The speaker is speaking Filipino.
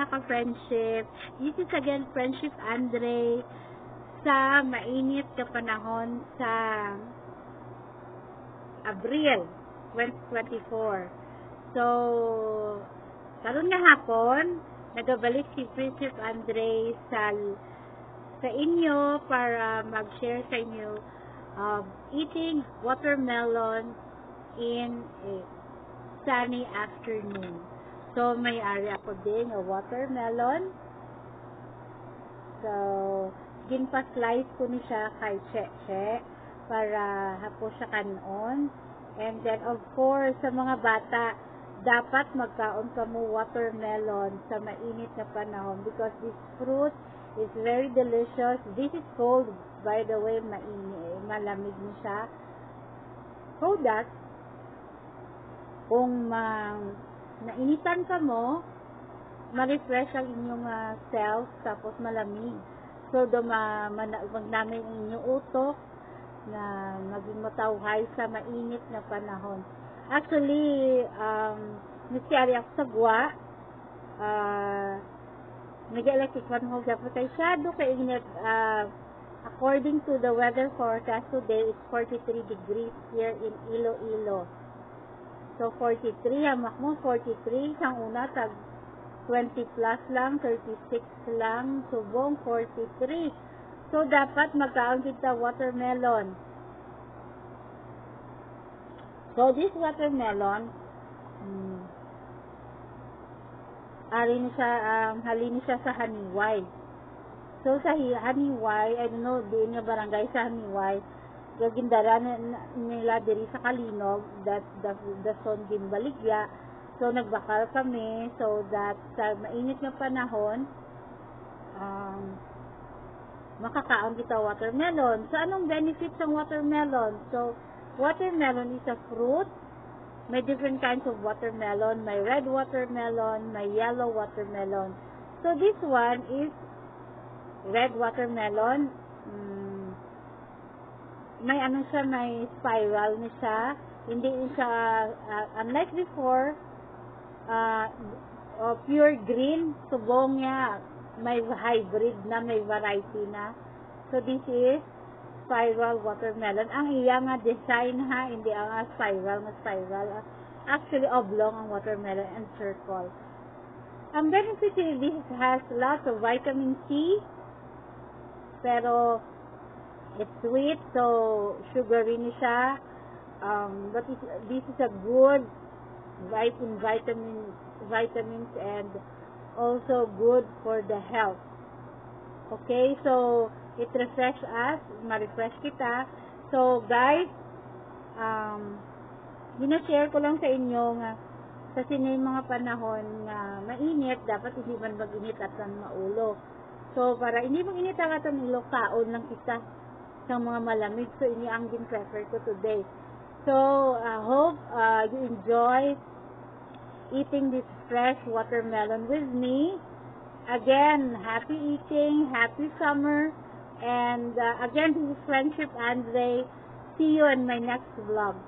mga ka-friendship. This is again Friendship Andre sa mainit na panahon sa Abril 2024. So, karon nga hapon, nagabalik si Friendship Andre sa inyo para mag-share sa inyo eating watermelon in a sunny afternoon. So, may ari ako din ng watermelon. So, ginpa-slice ko ni siya kay Cheche para hapo siya kanon. And then, of course, sa mga bata, dapat magkaon ka mo watermelon sa mainit na panahon because this fruit is very delicious. This is cold, by the way, malamig na siya. So that, kung nainitan ka mo, ma-refresh ang inyong cells, tapos malamig. So, magnamin ang inyong utok na maging matawhay sa mainit na panahon. Actually, nagsiyari ako sa gwa. Nag-electric fan ho dapat ay shadow kay init. According to the weather forecast today, it's 43 degrees here in Iloilo. So, 43, hamak mo, 43. Sang una, tag 20 plus lang, 36 lang, subong 43. So, dapat magkaon kita watermelon. So, this watermelon, halin siya sa Haniway. So, sa Haniway, I don't know, diin nga barangay sa Haniway, gagindara nila diri sa Kalinog, that the son ginbaligya. So, nagbakal kami, so that sa mainit na panahon, makakaon kita watermelon. So, anong benefits ng watermelon? So, watermelon is a fruit. May different kinds of watermelon. May red watermelon, may yellow watermelon. So, this one is red watermelon. May siya, may spiral na siya. Hindi siya, unlike before, pure green, subong niya, may hybrid na, may variety na. So, this is spiral watermelon. Ang iya nga design ha, hindi ang spiral. Actually, oblong ang watermelon and circle. Ang benefit is this has lots of vitamin C, pero it's sweet, so sugary ni siya. But this is a good vitamins and also good for the health. Okay, so it refresh us, ma-refresh kita. So guys, ginashare ko lang sa inyo nga kasi may mga panahon na mainit, dapat hindi man mag-init at maulo. So para hindi mag-init ang atong ulo, kaon lang kita sa mga malamig. So ini ang gin-prefer ko today. So hope you enjoy eating this fresh watermelon with me. Again, happy eating, happy summer, and again, this is Friendship Andre. See you in my next vlog.